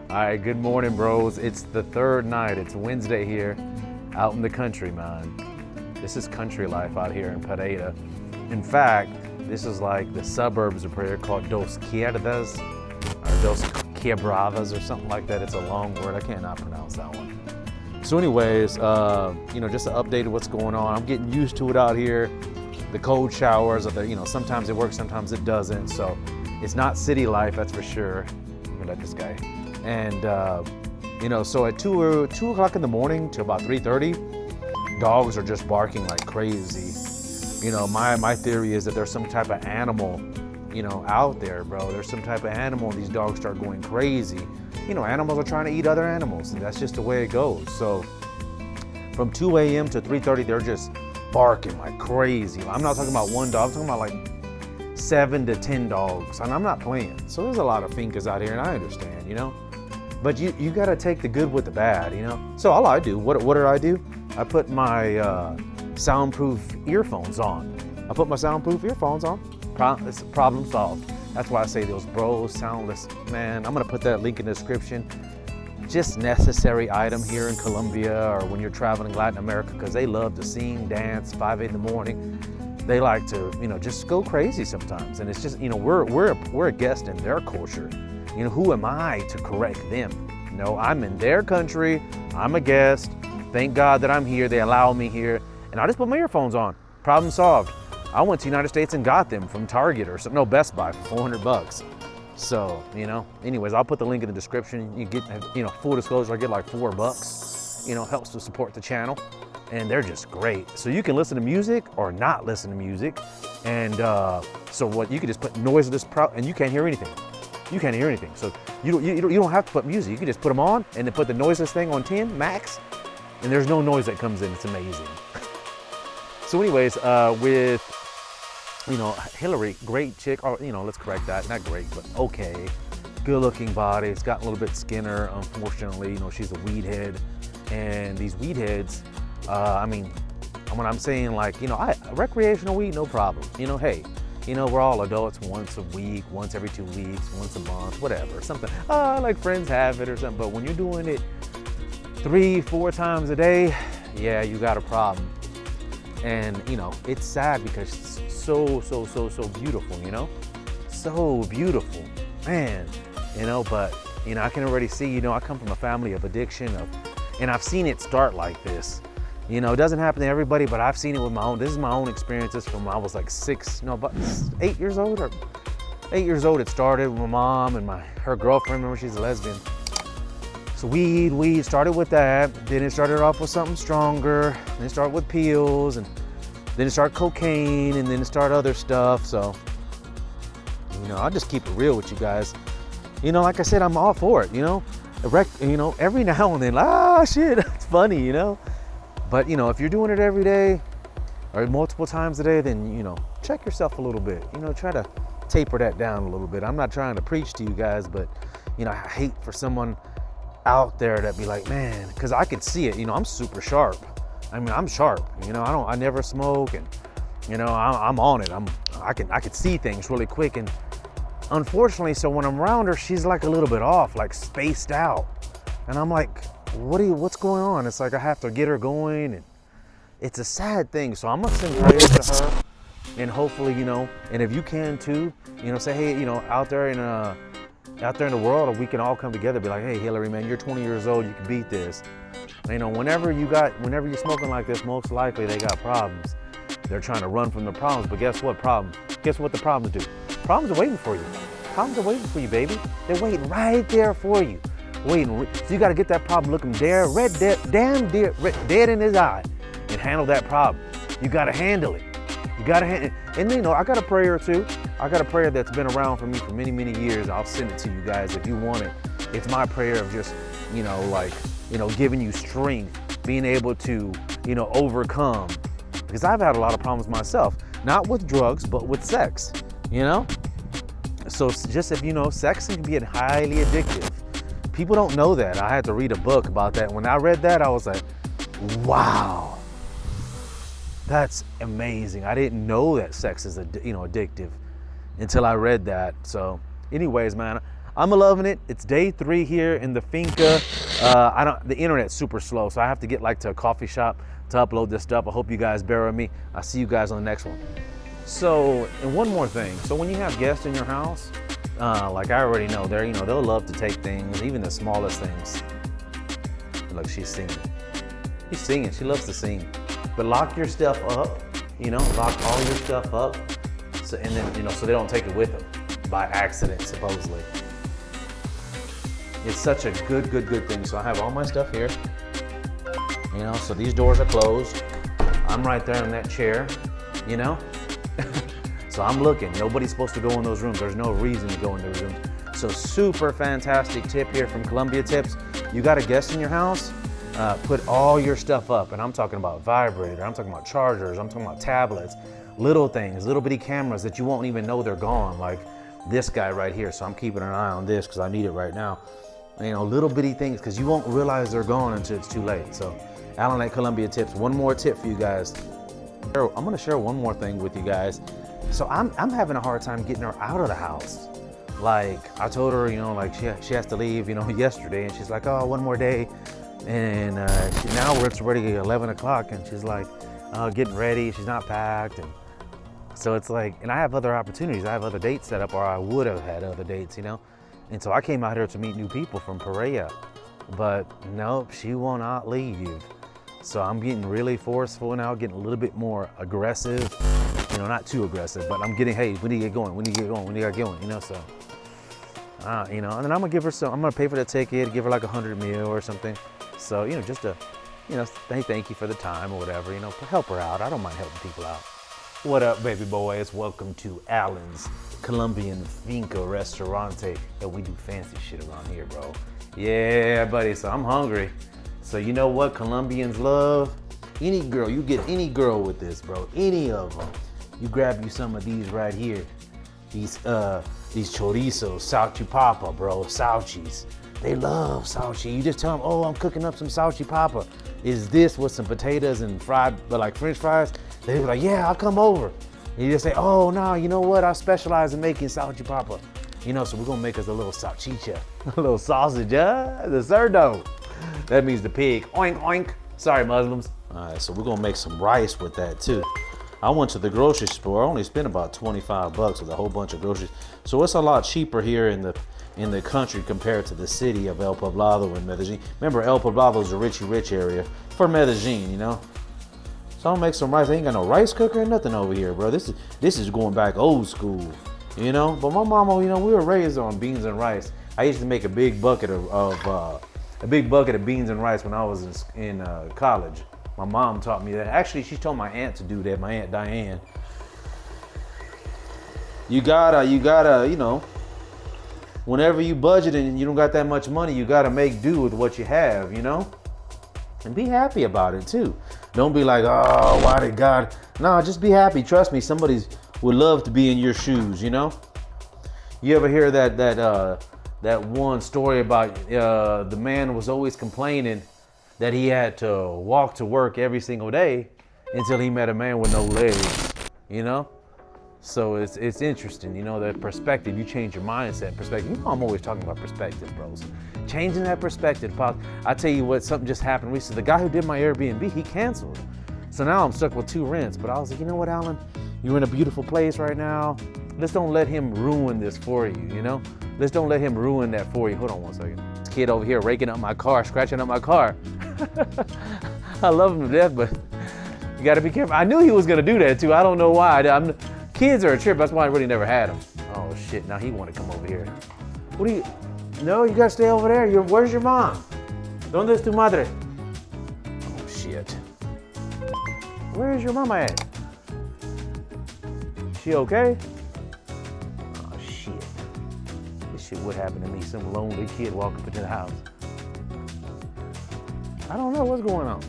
All right, good morning, bros. It's the third night. It's Wednesday here, out in the country, man. This is country life out here in Pereira. In fact, this is like the suburbs of Pereira called Dos Quebradas, or Dos Quebradas, or something like that. It's a long word. I cannot pronounce that one. So anyways, just an update of what's going on. I'm getting used to it out here. The cold showers, sometimes it works, sometimes it doesn't. So it's not city life, that's for sure. Let me let this guy. And, so at 2 o'clock in the morning to about 3:30, dogs are just barking like crazy. My theory is that there's some type of animal, out there, bro. There's some type of animal, and these dogs start going crazy. Animals are trying to eat other animals, and that's just the way it goes. So from 2 a.m. to 3:30, they're just barking like crazy. I'm not talking about one dog, I'm talking about like 7 to 10 dogs, and I'm not playing. So there's a lot of fincas out here, and I understand, But you gotta take the good with the bad, So all I do, what did I do? I put my Soundproof earphones on. It's problem solved. That's why I say those bros, soundless, man. I'm gonna put that link in the description. Just necessary item here in Colombia or when you're traveling Latin America, because they love to sing, dance, 5 in the morning. They like to, just go crazy sometimes. And it's just, we're a guest in their culture. Who am I to correct them? I'm in their country. I'm a guest. Thank God that I'm here. They allow me here. And I just put my earphones on. Problem solved. I went to the United States and got them from Target or something. No, Best Buy for $400. So, anyways, I'll put the link in the description. You get, full disclosure, I get like $4. Helps to support the channel. And they're just great. So you can listen to music or not listen to music. And you can just put noiseless, and you can't hear anything. You can't hear anything. So you don't have to put music. You can just put them on and then put the noiseless thing on 10 max, and there's no noise that comes in. It's amazing. So anyways, with Hillary, great chick. Or let's correct that. Not great, but okay. Good looking body. It's got a little bit skinner. Unfortunately, she's a weed head, and these weed heads. When I'm saying recreational weed, no problem. Hey. We're all adults once a week, once every 2 weeks, once a month, whatever, something. Like friends have it or something. But when you're doing it 3-4 times a day, yeah, you got a problem. And, it's sad because it's so beautiful, so beautiful, man, but, I can already see, I come from a family of addiction and I've seen it start like this. It doesn't happen to everybody, but I've seen it with my own. This is my own experiences from when I was like 8 years old or 8 years old. It started with my mom and her girlfriend. Remember, she's a lesbian. So weed started with that. Then it started off with something stronger. Then it started with pills, and then it started cocaine, and then it started other stuff. So, I'll just keep it real with you guys. Like I said, I'm all for it. Every now and then, shit, it's funny, But, if you're doing it every day or multiple times a day, then, check yourself a little bit. Try to taper that down a little bit. I'm not trying to preach to you guys, but, I hate for someone out there that be like, man, because I can see it. I'm super sharp. I'm sharp. I never smoke, and, I'm on it. I can see things really quick. And unfortunately, so when I'm around her, she's like a little bit off, like spaced out. And I'm like, what's going on? It's like I have to get her going, and it's a sad thing. So I'm gonna send prayers to her, and hopefully, and if you can too, say, hey, out there in the world, we can all come together, be like, hey, Hillary, man, you're 20 years old, you can beat this. Whenever you're smoking like this, most likely they got problems. They're trying to run from the problems, but guess what the problems do? Problems are waiting for you. Problems are waiting for you, baby. They're waiting right there for you. Waiting. So you got to get that problem looking dead in his eye and handle that problem. You got to handle it. And I got a prayer too. I got a prayer that's been around for me for many, many years. I'll send it to you guys if you want it. It's my prayer of just, giving you strength, being able to, overcome. Because I've had a lot of problems myself, not with drugs, but with sex, So just if sex can be highly addictive. People don't know that. I had to read a book about that. When I read that, I was like, wow, that's amazing. I didn't know that sex is addictive until I read that. So anyways, man, I'm loving it. It's day 3 here in the finca. The internet's super slow, so I have to get like to a coffee shop to upload this stuff. I hope you guys bear with me. I'll see you guys on the next one. So, and one more thing. So when you have guests in your house, like I already know, they'll love to take things, even the smallest things. Look, she's singing. She's singing. She loves to sing. But lock your stuff up. Lock all your stuff up. So, and then, so they don't take it with them by accident, supposedly. It's such a good thing. So I have all my stuff here. So these doors are closed. I'm right there in that chair, So I'm looking. Nobody's supposed to go in those rooms. There's no reason to go in those rooms. So super fantastic tip here from Colombia Tips. You got a guest in your house, put all your stuff up. And I'm talking about vibrator, I'm talking about chargers, I'm talking about tablets, little things, little bitty cameras that you won't even know they're gone. Like this guy right here. So I'm keeping an eye on this because I need it right now. Little bitty things, because you won't realize they're gone until it's too late. So Alan at Colombia Tips. One more tip for you guys. I'm gonna share one more thing with you guys. So I'm having a hard time getting her out of the house. Like I told her, like she has to leave, yesterday, and she's like, oh, one more day. And now it's already 11 o'clock, and she's like, getting ready. She's not packed, and so it's like, and I have other opportunities. I have other dates set up, or I would have had other dates, And so I came out here to meet new people from Pereira, but nope, she will not leave. So I'm getting really forceful now, getting a little bit more aggressive. Not too aggressive, but I'm getting, hey, we need to get going, we need to get going, we need to get going, so. And then I'm gonna give her I'm gonna pay for the ticket, give her like 100 meal or something. So, just to, thank you for the time or whatever, help her out. I don't mind helping people out. What up, baby boys? Welcome to Alan's Colombian Finca Restaurante. Yeah, we do fancy shit around here, bro. Yeah, buddy, so I'm hungry. So you know what Colombians love? Any girl, you get any girl with this, bro, any of them. You grab you some of these right here. These chorizos, salchipapa, bro, salchis. They love salchi. You just tell them, oh, I'm cooking up some salchipapa. Is this with some potatoes and fried, but like French fries? They be like, yeah, I'll come over. And you just say, oh, no, you know what? I specialize in making salchipapa. So we're gonna make us a little salchicha, a little sausage, the cerdo. That means the pig, oink, oink. Sorry, Muslims. All right, so we're gonna make some rice with that too. I went to the grocery store. I only spent about $25 with a whole bunch of groceries. So it's a lot cheaper here in the country compared to the city of El Poblado and Medellin. Remember, El Poblado is a rich area for Medellin, So I'm gonna make some rice. I ain't got no rice cooker or nothing over here, bro. This is going back old school, But my mama, we were raised on beans and rice. I used to make a big bucket of beans and rice when I was in college. My mom taught me that. Actually, she told my aunt to do that, my Aunt Diane. You gotta, whenever you budget and you don't got that much money, you gotta make do with what you have, And be happy about it too. Don't be like, oh, why did God? No, just be happy. Trust me, somebody would love to be in your shoes, You ever hear that one story about the man was always complaining that he had to walk to work every single day until he met a man with no legs, So it's interesting, that perspective. You change your mindset, perspective. I'm always talking about perspective, bros. Changing that perspective. I tell you what, something just happened recently. The guy who did my Airbnb, he canceled. So now I'm stuck with 2 rents. But I was like, you know what, Alan? You're in a beautiful place right now. Let's don't let him ruin this for you, Let's don't let him ruin that for you. Hold on one second. This kid over here raking up my car, scratching up my car. I love him to death, but you gotta be careful. I knew he was gonna do that too. I don't know why. Kids are a trip. That's why I really never had them. Oh shit, now he wanna come over here. No, you gotta stay over there. Where's your mom? ¿Dónde es tu madre? Oh shit. Where is your mama at? She okay? Oh shit. This shit would happen to me. Some lonely kid walking up into the house. I don't know what's going on.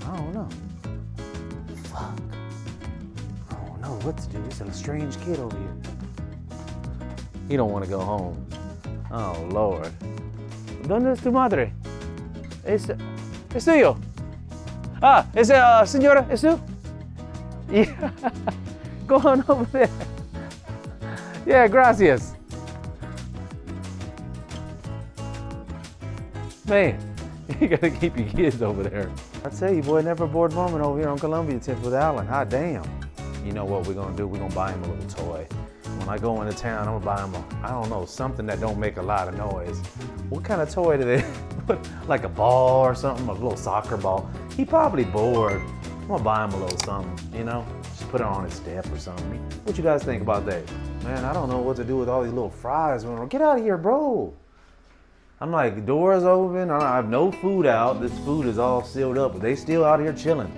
I don't know. Fuck. I don't know what to do. This is a strange kid over here. He don't want to go home. Oh, Lord. ¿Dónde es tu madre? Es tuyo. Ah, señora, es tú? Yeah. Go on over there. Yeah, gracias. Man, you gotta keep your kids over there. I tell you, boy, never a bored moment over here on Colombia Tips with Alan. Hot damn. You know what we're gonna do? We're gonna buy him a little toy. When I go into town, I'm gonna buy him I don't know, something that don't make a lot of noise. What kind of toy do they put? Like a ball or something, a little soccer ball. He probably bored. I'm gonna buy him a little something, you know? Just put it on his step or something. What you guys think about that? Man, I don't know what to do with all these little fries. Get out of here, bro. I'm like, doors open, I have no food out. This food is all sealed up, but they still out here chilling.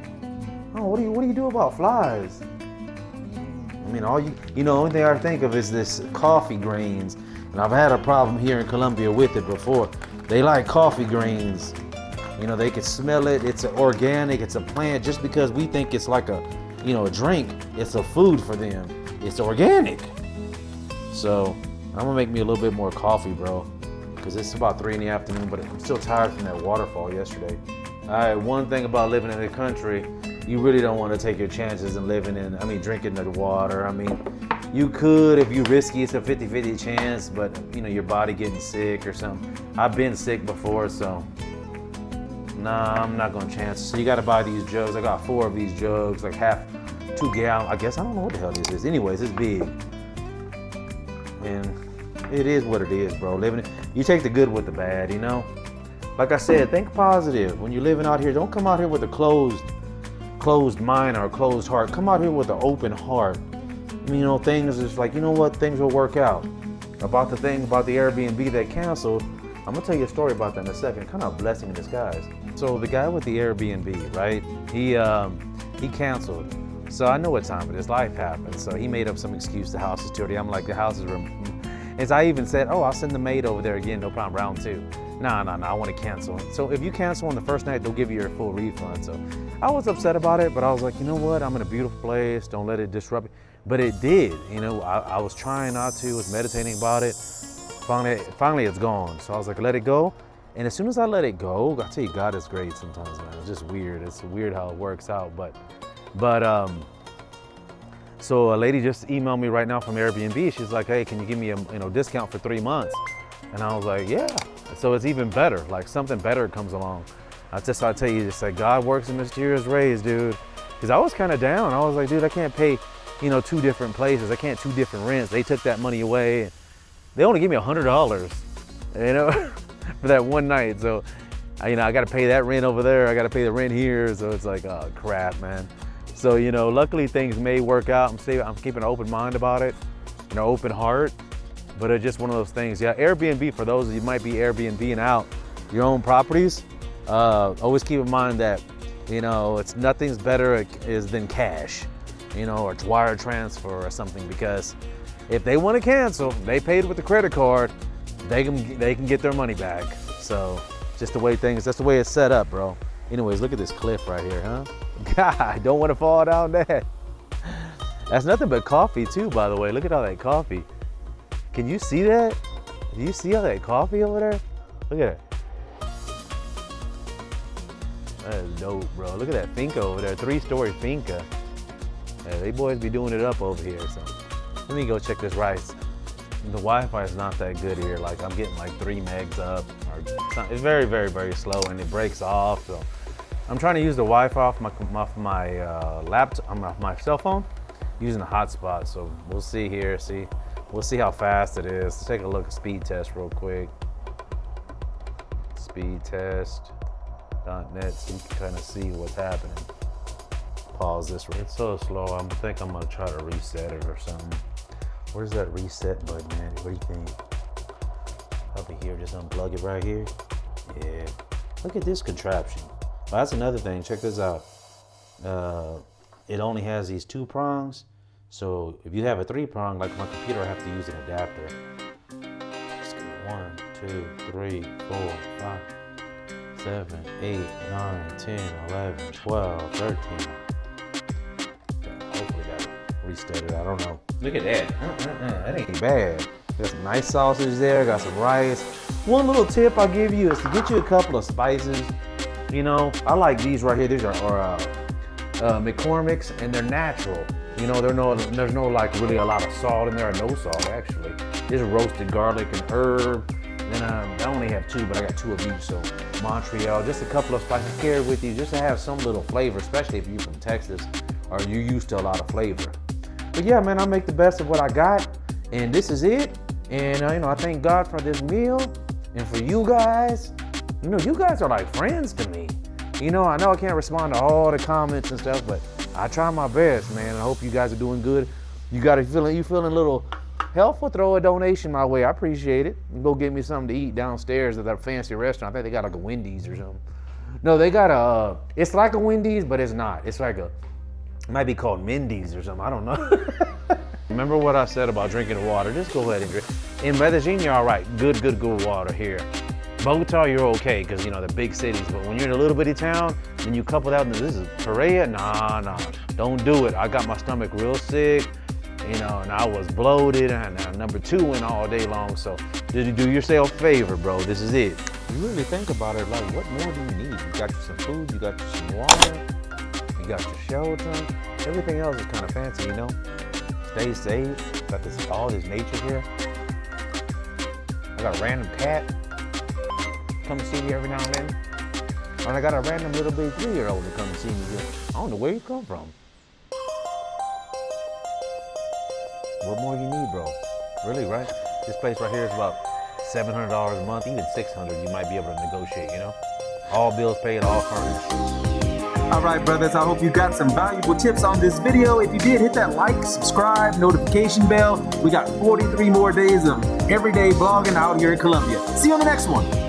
Oh, what do you do about flies? I mean, the only thing I think of is this coffee greens. And I've had a problem here in Colombia with it before. They like coffee greens. You know, they can smell it. It's organic, it's a plant. Just because we think it's like a drink, it's a food for them. It's organic. So I'm gonna make me a little bit more coffee, bro. Because it's about 3 in the afternoon, but I'm still tired from that waterfall yesterday. All right, one thing about living in the country, you really don't want to take your chances in drinking the water. I mean, you could if you risky, it's a 50-50 chance, but your body getting sick or something. I've been sick before, so nah, I'm not gonna chance it. So you gotta buy these jugs. I got 4 of these jugs, like 2 gallons. I guess, I don't know what the hell this is. Anyways, it's big. And it is what it is, bro. You take the good with the bad, Like I said, think positive. When you're living out here, don't come out here with a closed mind or a closed heart. Come out here with an open heart. Things is like, things will work out. About the Airbnb that canceled, I'm gonna tell you a story about that in a second. Kind of a blessing in disguise. So the guy with the Airbnb, right? He canceled. So I know what time it is. Life happens. So he made up some excuse. The house is dirty. I'm like, the house is. As I even said, I'll send the maid over there again, no problem, round 2. Nah, I want to cancel. So if you cancel on the first night, they'll give you your full refund. So I was upset about it, but I was like, you know what? I'm in a beautiful place. Don't let it disrupt it. But it did. I was trying not to, was meditating about it. Finally it's gone. So I was like, let it go. And as soon as I let it go, I tell you, God is great sometimes, man. It's just weird. It's weird how it works out. So a lady just emailed me right now from Airbnb. She's like, hey, can you give me a discount for 3 months? And I was like, yeah. So it's even better, like something better comes along. I tell you, just like God works in mysterious ways, dude. Because I was kind of down. I was like, dude, I can't pay, 2 different places. I can't 2 different rents. They took that money away. They only give me $100, for that one night. So, I got to pay that rent over there. I got to pay the rent here. So it's like, oh crap, man. So, luckily things may work out. I'm keeping an open mind about it, an open heart, but it's just one of those things. Yeah, Airbnb, for those of you might be Airbnb-ing out your own properties, always keep in mind that, it's nothing's better than cash, or it's wire transfer or something, because if they want to cancel, they paid with the credit card, they can get their money back. So just the way that's the way it's set up, bro. Anyways, look at this cliff right here, huh? God, don't want to fall down that. That's nothing but coffee too, by the way. Look at all that coffee. Can you see that? Do you see all that coffee over there? Look at it. That is dope, bro. Look at that finca over there, 3-story finca. Yeah, they boys be doing it up over here, so. Let me go check this rice. The Wi-Fi is not that good here. Like, I'm getting like 3 megs up. It's very, very, very slow, and it breaks off. So I'm trying to use the Wi-Fi off my laptop, on my cell phone, using the hotspot. So we'll see here. We'll see how fast it is. Let's take a look at speed test real quick. Speedtest.net, so you can kind of see what's happening. Pause this. It's so slow. I think I'm gonna try to reset it or something. Where's that reset button, man? What do you think? Over here, just unplug it right here. Yeah. Look at this contraption. Well, that's another thing. Check this out. It only has these 2 prongs. So if you have a 3-prong, like my computer, I have to use an adapter. Just give me 1, 2, 3, 4, 5, 7, 8, 9, 10, 11, 12, 13. Hopefully that reset it. I don't know. Look at that. That ain't bad. There's some nice sausage there. Got some rice. One little tip I'll give you is to get you a couple of spices. I like these right here. These are McCormick's, and they're natural. You know, there's no like really a lot of salt in there, or no salt actually. There's roasted garlic and herb. Then I only have 2, but I got 2 of each. So Montreal, just a couple of spices carried with you, just to have some little flavor, especially if you're from Texas or you're used to a lot of flavor. But yeah, man, I make the best of what I got, and this is it. And you know, I thank God for this meal and for you guys. You know, you guys are like friends to me. You know I can't respond to all the comments and stuff, but I try my best, man. I hope you guys are doing good. You feeling a little helpful? Throw a donation my way. I appreciate it. Go get me something to eat downstairs at that fancy restaurant. I think they got like a Wendy's or something. No, they got it's like a Wendy's, but it's not. It's like it might be called Mindy's or something. I don't know. Remember what I said about drinking water. Just go ahead and drink. In Medellin, you're all right. Good water here. Bogota, you're okay, because you know the big cities. But when you're in a little bitty town, and you couple that, this is Pereira. Nah, don't do it. I got my stomach real sick, you know, and I was bloated, and number 2 went all day long. So, did you do yourself a favor, bro? This is it. You really think about it, like, what more do you need? You got you some food, you got you some water, you got your shelter. Everything else is kind of fancy, you know. Stay safe. Got all this nature here. I got a random cat come see me every now and then. And I got a random little big 3-year-old to come and see me here. I don't know where you come from. What more you need, bro? Really, right? This place right here is about $700 a month, even $600. You might be able to negotiate, you know? All bills paid, all furnished. All right, brothers, I hope you got some valuable tips on this video. If you did, hit that like, subscribe, notification bell. We got 43 more days of everyday vlogging out here in Colombia. See you on the next one.